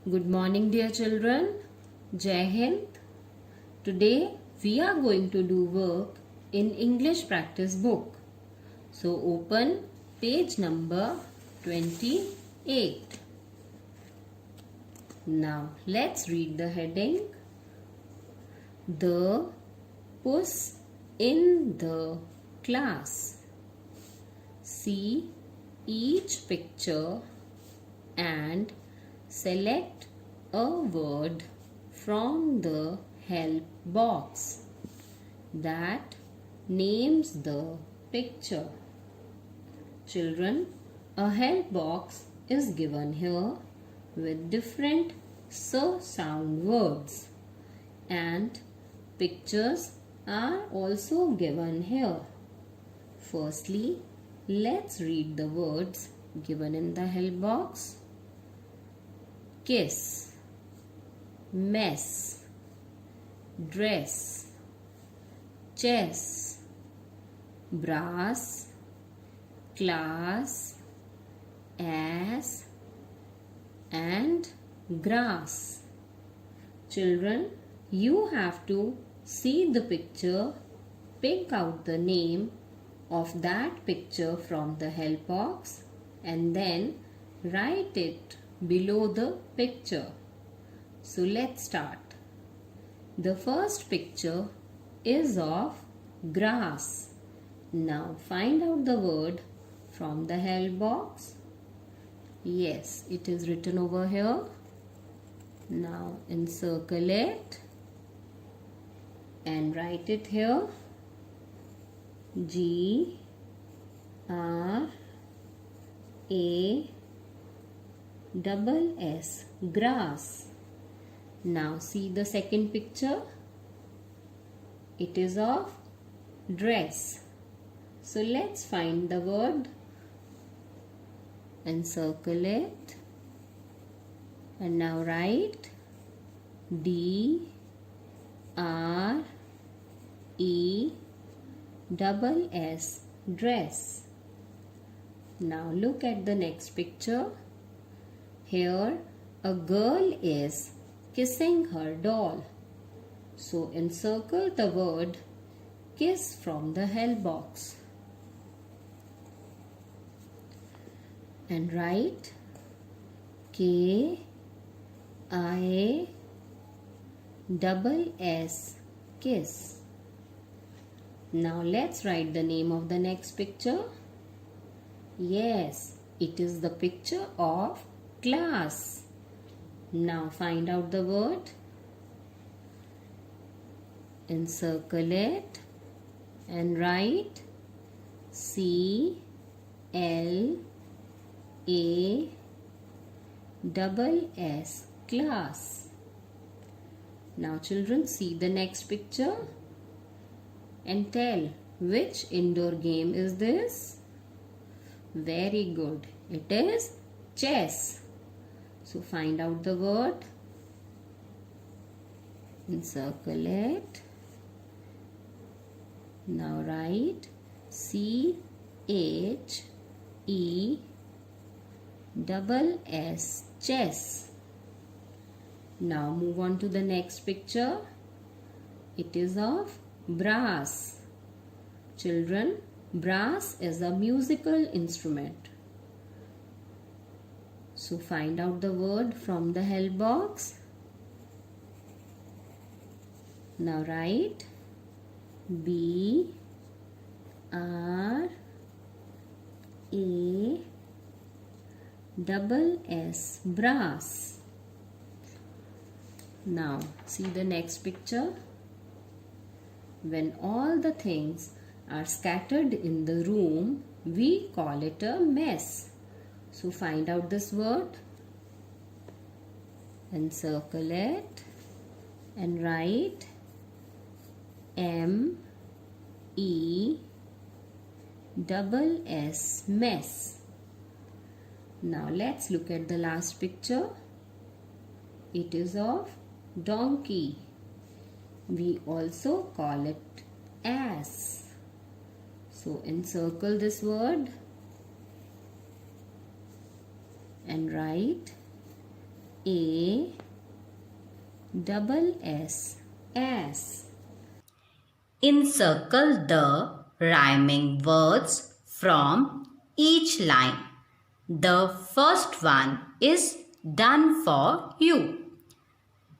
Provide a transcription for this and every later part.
Good morning, dear children. Jai Hind. Today we are going to do work in English practice book. So open page number 28. Now let's read the heading. The puss in the class. See each picture and select a word from the help box that names the picture. Children, a help box is given here with different sound words and pictures are also given here. Firstly, let's read the words given in the help box. Kiss, mess, dress, chess, brass, class, ass and grass. Children, you have to see the picture, pick out the name of that picture from the help box and then write it below the picture. So let's start. The first picture is of grass. Now find out the word from the help box. Yes, it is written over here. Now encircle it and write it here. G-R-A-S-S, grass. Now see the second picture. It is of dress. So let's find the word and circle it. And now write D-R-E-S-S, dress. Now look at the next picture. Here a girl is kissing her doll. So encircle the word kiss from the help box and write K-I-S-S, kiss. Now let's write the name of the next picture. Yes, it is the picture of class. Now find out the word, encircle it and write C-L-A-S-S, class. Now children, see the next picture and tell which indoor game is this. Very good. It is chess. So find out the word, encircle it. Now write C-H-E-S-S, chess. Now move on to the next picture. It is of brass. Children, brass is a musical instrument. So find out the word from the help box. Now write B-R-A-S-S, brass. Now see the next picture. When all the things are scattered in the room, we call it a mess. So find out this word, encircle it and write M-E-S-S, mess. Now let's look at the last picture. It is of donkey. We also call it ass. So encircle this word and write A double S S. Encircle the rhyming words from each line. The first one is done for you.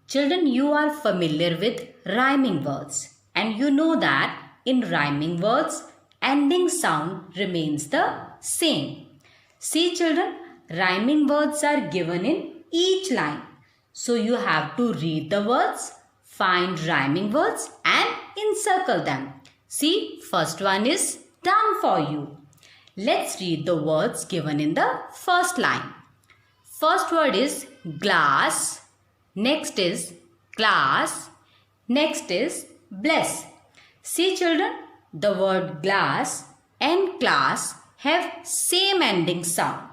Children, you are familiar with rhyming words and you know that in rhyming words, ending sound remains the same. See children, rhyming words are given in each line. So you have to read the words, find rhyming words and encircle them. See, first one is done for you. Let's read the words given in the first line. First word is glass. Next is class. Next is bless. See children, the word glass and class have same ending sound.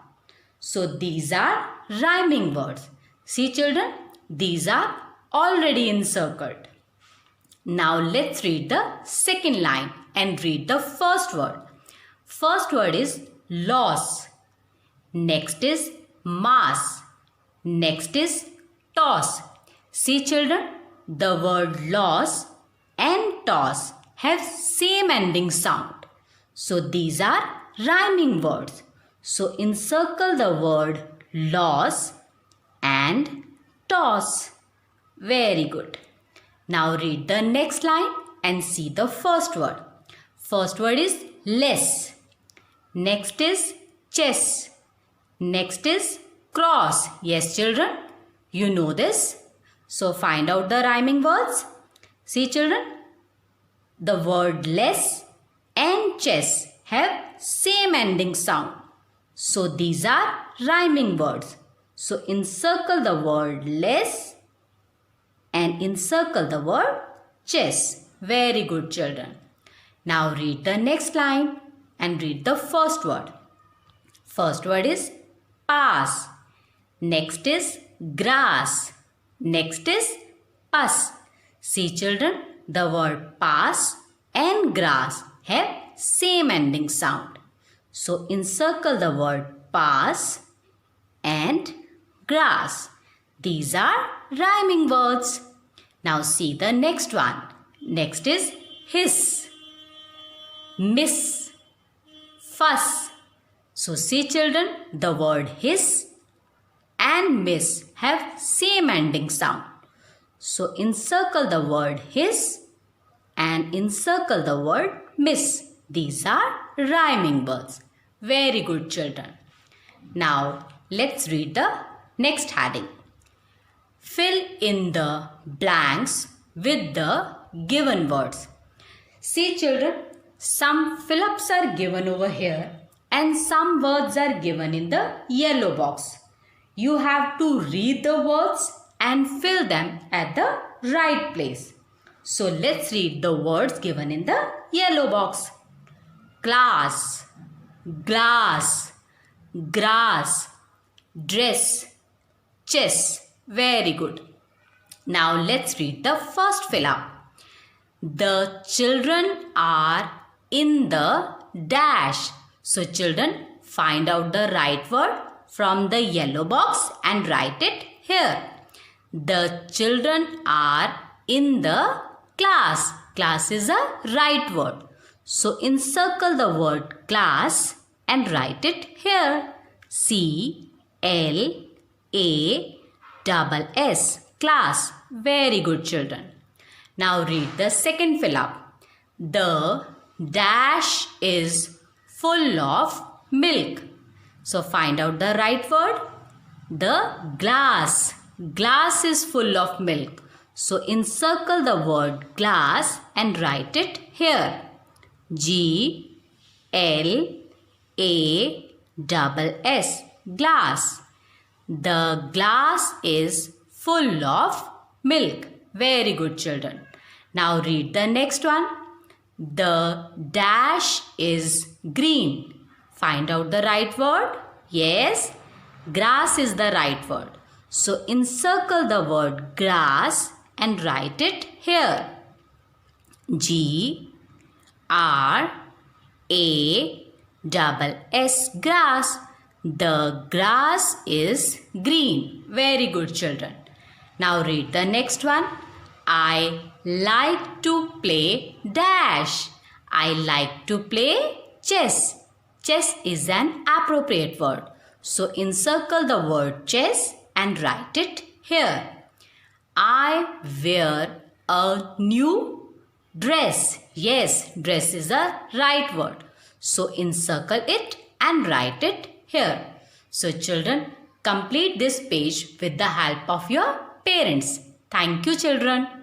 So these are rhyming words. See children, these are already encircled. Now let's read the second line and read the first word. First word is loss. Next is mass. Next is toss. See children, the word loss and toss have same ending sound. So these are rhyming words. So encircle the word loss and toss. Very good. Now read the next line and see the first word. First word is less. Next is chess. Next is cross. Yes children, you know this. So find out the rhyming words. See children, the word less and chess have same ending sound. So these are rhyming words. So encircle the word less and encircle the word chess. Very good children. Now read the next line and read the first word. First word is pass. Next is grass. Next is pus. See children, the word pass and grass have same ending sound. So encircle the word pass and grass. These are rhyming words. Now see the next one. Next is hiss, miss, fuss. So see children, the word hiss and miss have same ending sound. So encircle the word hiss and encircle the word miss. These are rhyming words. Very good children. Now let's read the next heading. Fill in the blanks with the given words. See children, some fill-ups are given over here and some words are given in the yellow box. You have to read the words and fill them at the right place. So let's read the words given in the yellow box. Class, glass, grass, dress, chess. Very good. Now let's read the first fill-up. The children are in the dash. So children, find out the right word from the yellow box and write it here. The children are in the class. Class is a right word. So encircle the word class and write it here. C-L-A-S-S. Class. Very good children. Now read the second fill-up. The dash is full of milk. So find out the right word. The glass. Glass is full of milk. So encircle the word glass and write it here. G-L-A-S-S. Glass. The glass is full of milk. Very good children. Now read the next one. The dash is green. Find out the right word. Yes, grass is the right word. So encircle the word grass and write it here. G-R-A-S-S. Grass. The grass is green. Very good, children. Now read the next one. I like to play dash. I like to play chess. Chess is an appropriate word. So encircle the word chess and write it here. I wear a new dress. Yes, dress is a right word. So encircle it and write it here. So children, complete this page with the help of your parents. Thank you, children.